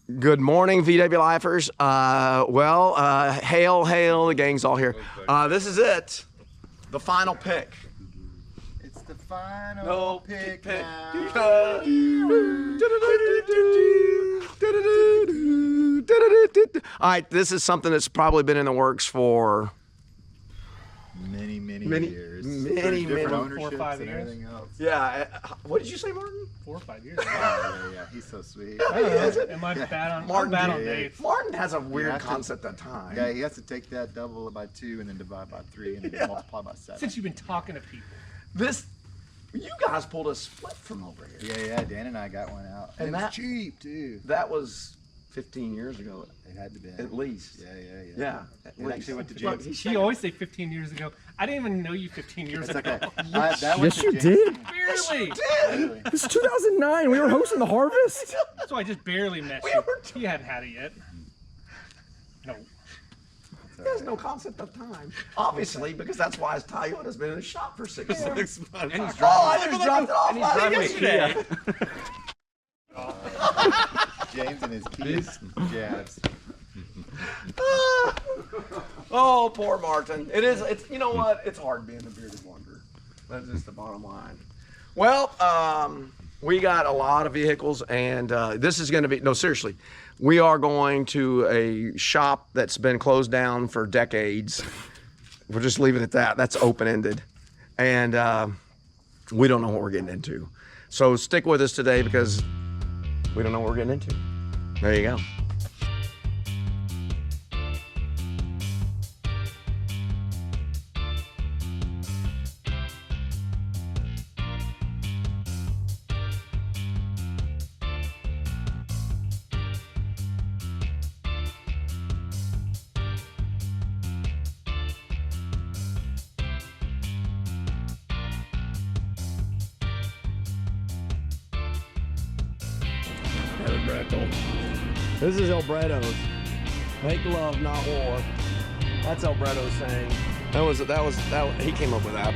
Good morning, VW Lifers. Hail, the gang's all here. This is it, the final pick. It's the final pick now. All right, this is something that's probably been in the works for many years. Many 4 or 5 and years. everything else. Yeah. What did you say, Martin? 4 or 5 years. Yeah, he's so sweet. I don't know. Am I bad on, I'm bad on dates? Martin has a weird concept of time. Yeah, he has to take that double by 2 and then divide by 3 and then multiply by 7. Since you've been talking to people. You guys pulled a split from over here. Yeah, Dan and I got one out. And it's that- cheap too. That was 15 years ago, It had to be. at least. Yeah. At It least. actually went to Look, James. she always say 15 years ago. I didn't even know you 15 years It's ago. okay. That went Yes, to you James. did. Barely. Really. It's 2009. We were hosting the Harvest. So I just barely met you. You hadn't had it yet. No. He has no concept of time. Obviously, because that's why his Toyota's been in the shop for 6 months. And he's I just dropped it off last yesterday. James and his keys. Jabs. Oh, poor Martin. It's you know what? It's hard being a bearded wonder. That's just the bottom line. Well, we got a lot of vehicles, and this is going to be, no, seriously, we are going to a shop that's been closed down for decades. We'll just leave it at that. That's open-ended. And we don't know what we're getting into. So stick with us today because we don't know what we're getting into. There you go. This is Albreto's. Make love, not war. That's Albreto's saying. He came up with that.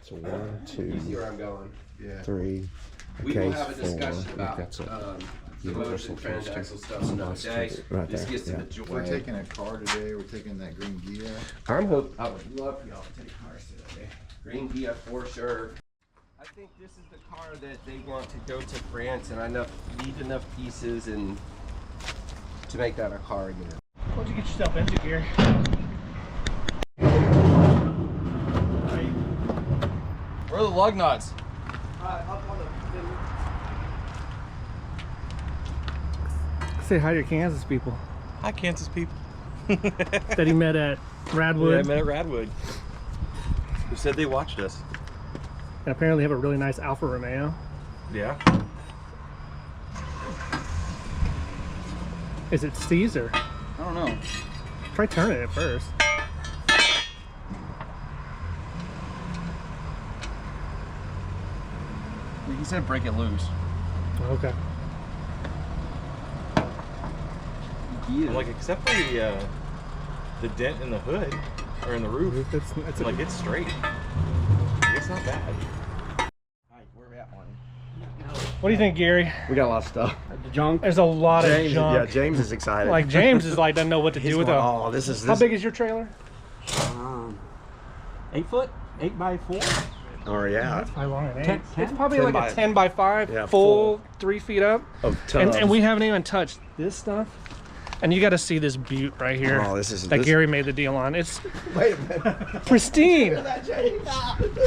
So 1, 2, You see where I'm going. Yeah. 3. We Okay, will have a 4. discussion about That's it. promotion, transaxle stuff another day. Right This there, gets to yeah. the joy. We're taking a car today. We're taking that green Gia. I'm hoping. I would love for y'all to take cars today. Green Gia for sure. I think this is the car that they want to go to France, and I need enough pieces and to make that a car again. Why'd you get yourself into gear? Where are the lug nuts? Say hi to your Kansas people Hi, Kansas people. that he met at Radwood. Yeah, I met at Radwood. Who said they watched us? And apparently have a really nice Alfa Romeo. Yeah. Is it Caesar? I don't know. Try turning it first. He said break it loose. Okay. Like, except for the dent in the hood or in the roof, It's like it's straight. It's not bad. What do you think, Gary? We got a lot of stuff. There's a lot James, of junk. yeah, James is excited. Like James is like doesn't know what to He's do with going, it. oh, this is How big is your trailer? 8 foot, 8 by 4. Oh yeah. That's probably longer than 10, 8. It's probably 10 like by- a 10 by 5, Yeah, full 3 feet up. Of And tubs. we haven't even touched this stuff. And you got to see this butte right here. Oh, this is that this, Gary made the deal on. It's Wait a minute. pristine, That James.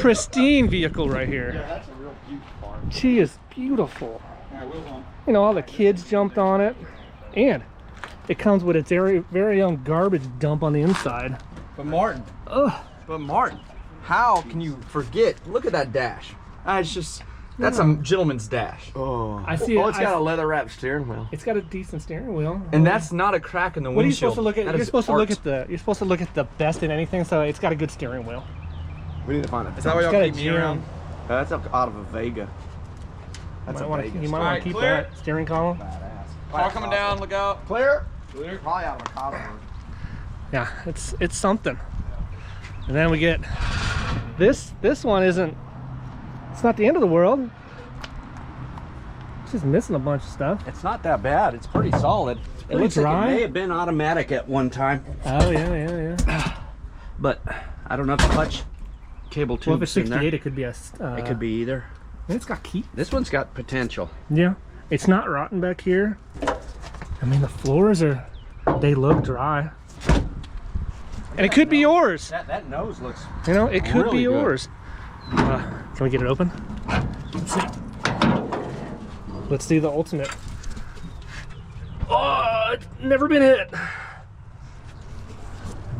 pristine vehicle right here. That's a real cute farm. She is beautiful. Yeah, we'll home. You know, all the kids jumped on it, and it comes with its very own garbage dump on the inside. But Martin, how can you forget? Look at that dash. That's just, that's a gentleman's dash. Oh, I see. it's got a leather wrapped steering wheel. It's got a decent steering wheel. And that's not a crack in the What are you windshield. supposed to look at? That You're is supposed to look art. at the. You're supposed to look at the best in anything. So it's got a good steering wheel. We need to find it. Is that what It's y'all got a keep me gym. around? That's out of a Vega. That's a Vega. You might want Alright, to keep clear. that steering column. Badass. Car coming down, look out. Clear? Clear. Probably out of a Cosworth. Yeah, it's something. And then we get this one isn't, it's not the end of the world. It's just missing a bunch of stuff. It's not that bad. It's pretty solid. It Pretty looks like dry. it may have been automatic at one time, Oh yeah. but I don't know if the clutch cable Well, if tubes it's in there. 68, it could be a. It could be either. It's got key. This one's got potential. Yeah, it's not rotten back here. I mean, the floors are, they look dry. And it could be yours. That nose looks. You know, it could be really good. yours. Can we get it open? Let's see. Let's see the ultimate. Oh, it's never been hit.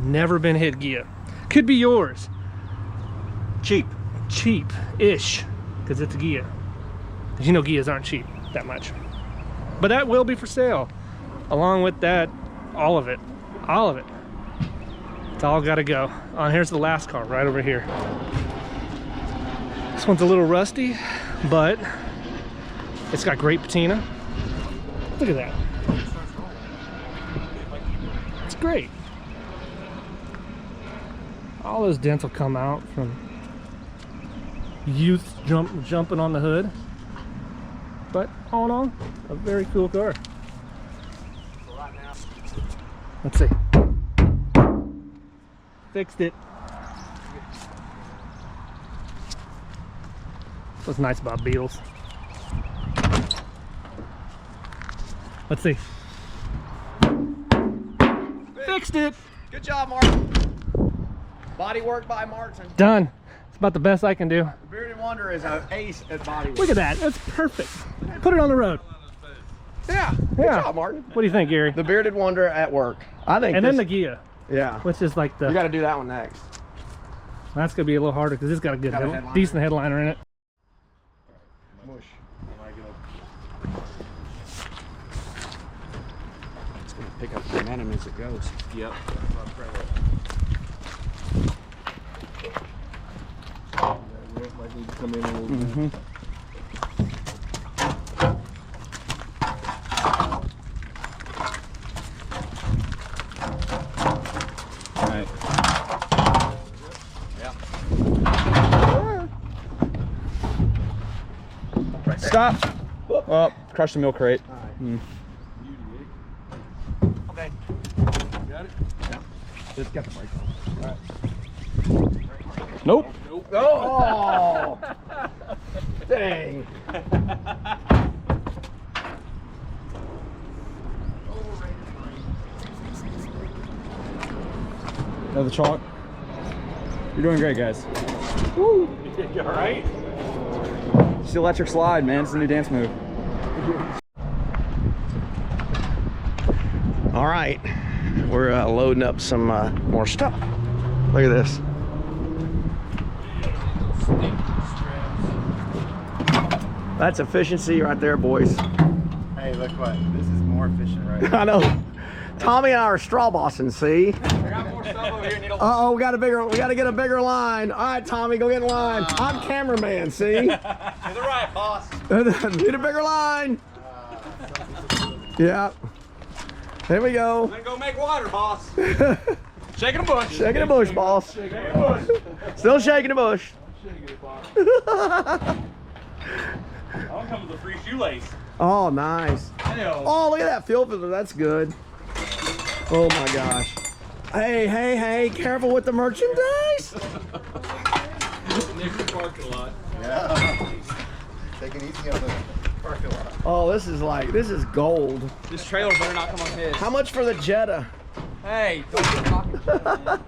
Never been hit, Gia. Could be yours. Cheap. Cheap-ish, because it's a Gia. Because you know Gias aren't cheap that much. But that will be for sale. Along with that, all of it. All of it. It's all got to go. Here's the last car right over here. This one's a little rusty, but it's got great patina. Look at that. It's great. All those dents will come out from youth jumping on the hood. But all in all, a very cool car. Let's see. Fixed it. What's nice about Beetles? Let's see. Fixed it. Good job, Martin. Body work by Martin. Done. It's about the best I can do. The Bearded Wonder is an ace at body work. Look at that. That's perfect. Put it on the road. Yeah. Good Yeah. job, Martin. What do you think, Gary? The Bearded Wonder at work. I think. And then the this, Gia, yeah. which is like the. You got to do that one next. That's gonna be a little harder because it's got a good, Got a headliner. decent headliner in it. Mush. It's gonna pick up momentum as it goes. Yep. Stop. Oh, crush the milk crate. Okay. Just get the brake on. Nope. Oh! Dang. Another chalk. You're doing great, guys. You all right? It's the electric slide, man. It's the new dance move. All right. We're loading up some more stuff. Look at this. That's efficiency right there, boys. Hey, look what. This is more efficient right now. I know. Tommy and I are straw bossing, see? I got more stuff over here. Need a Uh-oh, we got to get a bigger line. All right, Tommy, go get in line. I'm cameraman, see? to the right, boss. Need a bigger line. Yeah. There we go. I'm gonna go make water, boss. Shaking a bush. Shaking the bush, boss. Still shaking the bush. I'll come with a free shoelace. Oh, nice. Oh, look at that fuel filter. That's good. Oh my gosh. Hey, hey, hey, careful with the merchandise. Nick parked a lot. Yeah. Take it easy on the parking lot. Oh, this is gold. This trailer better not come on his. How much for the Jetta? Hey, don't get talking shit, man.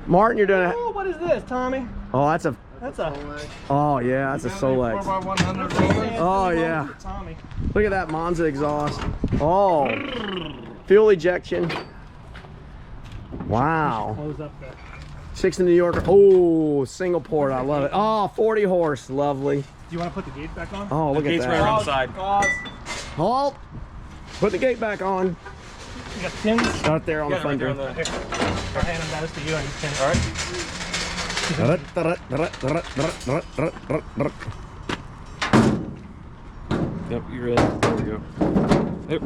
Martin, you're doing it. Oh, what is this, Tommy? Oh, that's a, oh yeah, that's a Solex. 4x100 Oh yeah. Tommy. Look at that Monza exhaust. Oh, fuel ejection. Wow. Close up there. 6 in New York. Oh, single port. I love it. Oh, 40 horse. Lovely. Do you want to put the gate back on? Oh, look at Gates right around the that. side. Pause. Halt. Put the gate back on. You got pins? Start there on the Got it right fender. there on the- I'll hand them those to you and you pin. All right. Yep, you ready? There we go. Yep.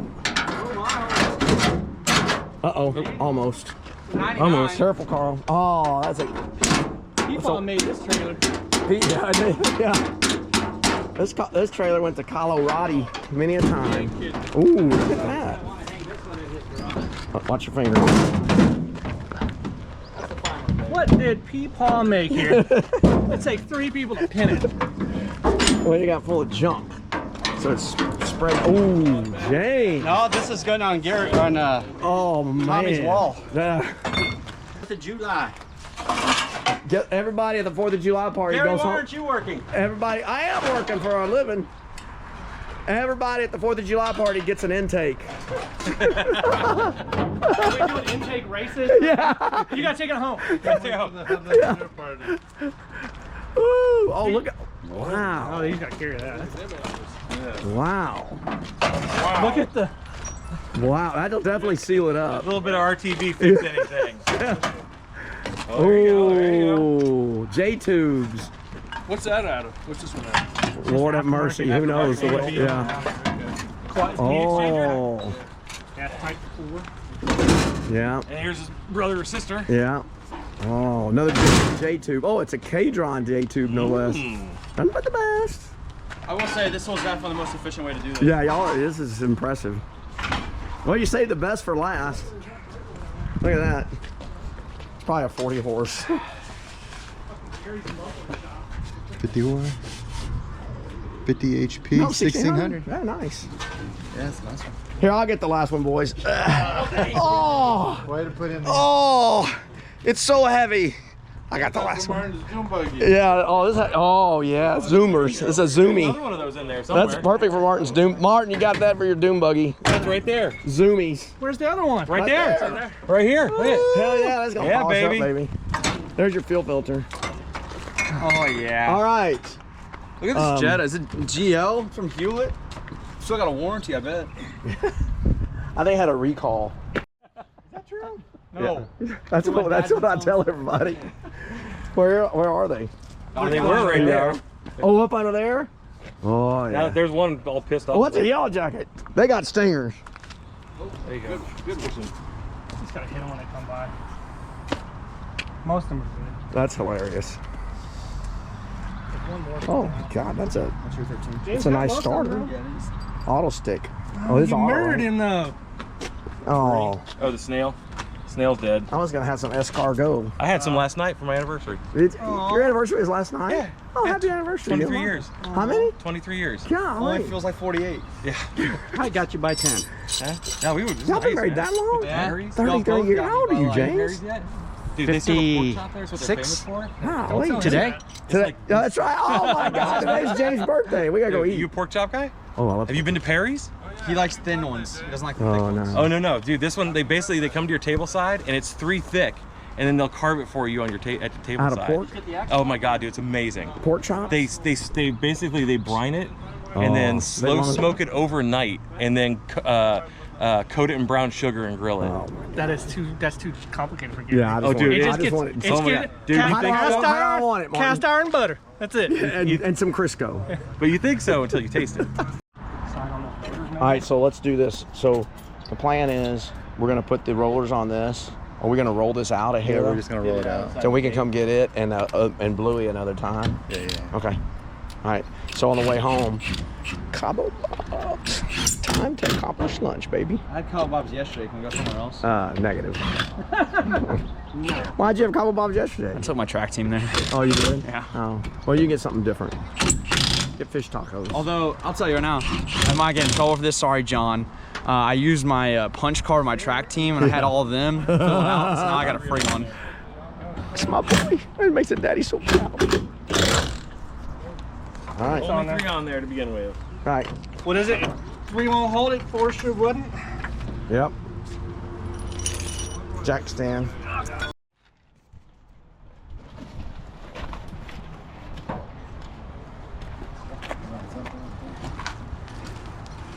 Uh-oh, almost. Almost. Careful, Carl. Oh, that's a... People made this trailer. Yeah, I did. Yeah. This trailer went to Colorado many a time. Ooh, look at that. Watch your finger. What did Peepaw make here? It'd take 3 people to pin it. Well, you got full of junk. So it's spread. Ooh, Jane. No, this is going on Garrett on Oh, man. Tommy's wall. It's July. Get everybody at the 4th of July party Gary, goes why home. aren't you working? Everybody, I am working for a living. Everybody at the 4th of July party gets an intake. Are we doing intake races? Yeah. You gotta take it home. Ooh, oh, look at. Wow. Oh, he's gotta carry that. Wow. Look at the. Wow, that'll definitely seal it up. A little bit of RTV fix anything. Oh, J-tubes. What's that out of? What's this one out of? Lord have mercy. Who knows? The way, yeah. Oh. Gas pipe 4. Yeah. And here's his brother or sister. Yeah. Oh, another J-tube. Oh, it's a K-Dron J-tube, no less. Nothing but the best. I will say this one's definitely the most efficient way to do this. Yeah, y'all, this is impressive. Well, you say the best for last. Look at that. It's probably a 40 horse. 51. 50 HP, No, 1600. Yeah, nice. Yeah, that's a nice one. Here, I'll get the last one, boys. Oh, Way to put in there. oh, it's so heavy. I got the last one. Yeah. Oh, oh yeah, Zoomers. It's a Zoomy. Another one of those in there somewhere. That's perfect for Martin's Doom. Martin, you got that for your Doom buggy. That's right there. Zoomies. Where's the other one? Right there. Right here. Look at it. Hell yeah, that's gonna Yeah, polish baby. up, baby. There's your fuel filter. Oh, yeah. All right. Look at this Jetta. Is it GL from Hewlett? Still got a warranty, I bet. I think I had a recall. Is that true? No. Yeah. That's what I tell everybody. Where are they? Oh, they were right there. Oh, up under there? Oh yeah. Now there's one all pissed off. Oh, what's a yellow jacket? They got stingers. There you go. Good one. Just gotta hit them when they come by. Most of them are good. That's hilarious. There's one more. Oh God, that's a What's your 13? it's a nice starter. Yeah, it is. Auto stick. Oh, this You auto. murdered him though. Oh, Oh, the snail. Snail's dead. I was gonna have some escargot. I had some last night for my anniversary. Your anniversary was last night? Yeah. Oh, happy anniversary. 23 Dylan. years. How many? 23 years. Only Golly. feels like 48. Yeah. I got you by 10. Huh? No, we were just Y'all been nice, married man. that long? Yeah. 33 years. How old are you, James? Dude, they serve a pork chop there. That's what they're 56? famous for. Golly. Today? Today? Yeah, that's right. Oh my God, today's James' birthday. We gotta go You a eat. pork chop guy? Oh, I love Have you been to Perry's? He likes thin ones. He doesn't like the thick Oh ones. no. Oh no, dude, this one they come to your table side and it's 3 thick, and then they'll carve it for you on your at the table Out of side. pork? Oh my god, dude, it's amazing. Pork chops? They basically they brine it and then Oh, slow they want- smoke it overnight and then coat it in brown sugar and grill it. Oh, That's too complicated for Gary. yeah, I just Oh, dude, want it. It I just just gets, want it. it's Oh my get- God. Dude, you cast, think cast so? How do I iron, want it, Martin? cast iron butter. That's it. And some Crisco. But you think so until you taste it. All right, so let's do this. So the plan is we're gonna put the rollers on this. Are we gonna roll this out ahead? Yeah, we're just gonna roll it out. So we can come get it and Bluey another time. Yeah, yeah. Okay. All right. So on the way home, Cabo Bob's. Time to accomplish lunch, baby. I had Cabo Bob's yesterday. Can we go somewhere else? Negative. Why'd you have Cabo Bob's yesterday? I took my track team there. Oh, you did? Yeah. Oh. Well, you can get something different. Get fish tacos. Although, I'll tell you right now, I might get in trouble for this. Sorry, John. I used my punch card, my track team, and I had all of them filled out, so now I got a free one. It's my boy. It makes a daddy so proud. All right. All Only 3 on there to begin with. right. What is it? 3 won't hold it, 4 sure wouldn't. Yep. Jack stand.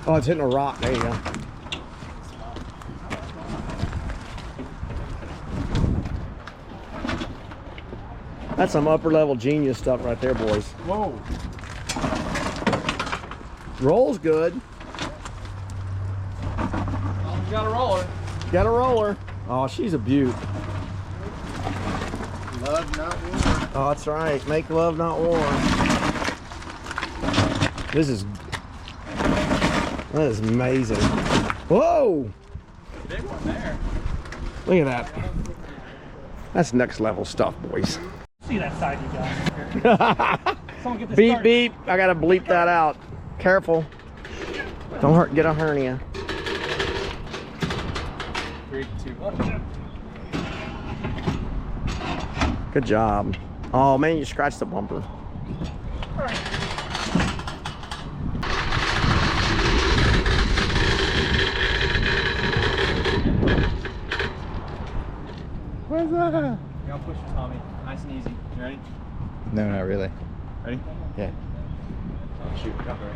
Oh, it's hitting a rock. There you go. That's some upper level genius stuff right there, boys. Whoa. Roll's good. You got a roller. Got a roller. Oh, she's a beaut. Love, not war. Oh, that's right. Make love, not war. That is amazing. Whoa! Big one there. Look at that. That's next level stuff, boys. See that side you got. Someone get this Beep, started. beep. I gotta bleep that out. Careful. Don't get a hernia. 3, 2, 1. Good job. Oh man, you scratched the bumper. Where's that? I'll push it, Tommy. Nice and easy. You ready? No, not really. Ready? Yeah. Oh, shoot. Got there.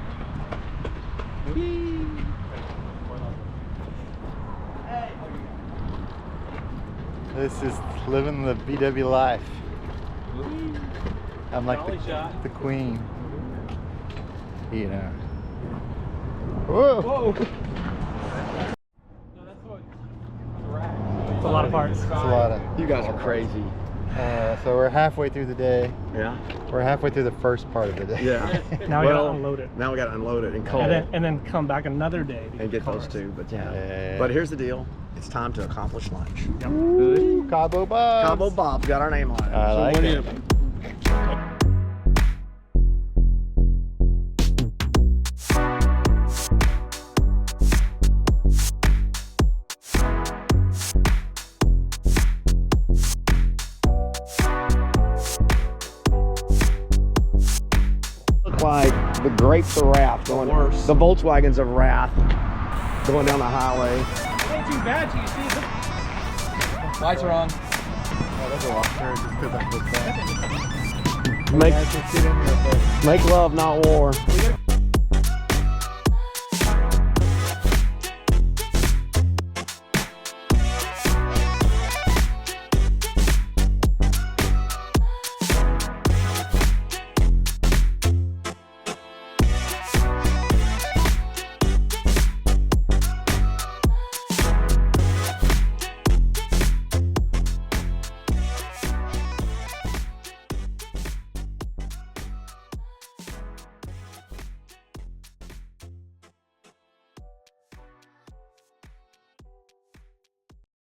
This is living the VW life. I'm like the queen. You know. Whoa! It's a lot of parts. It's a lot of. You guys are crazy. So we're halfway through the day. Yeah. We're halfway through the first part of the day. Yeah. Now we gotta unload it. Now we gotta unload it and coal And then come back another day. to and get those cars. two. But yeah. Yeah. But here's the deal. It's time to accomplish lunch. Ooh, Cabo Bob's. Cabo Bob's got our name on it. I like it. Look like the grapes of wrath going. The Volkswagens of wrath going down the highway. It ain't too bad till you see it. Lights are on. Oh, that's a lot. Just because I put that. Make love, not war.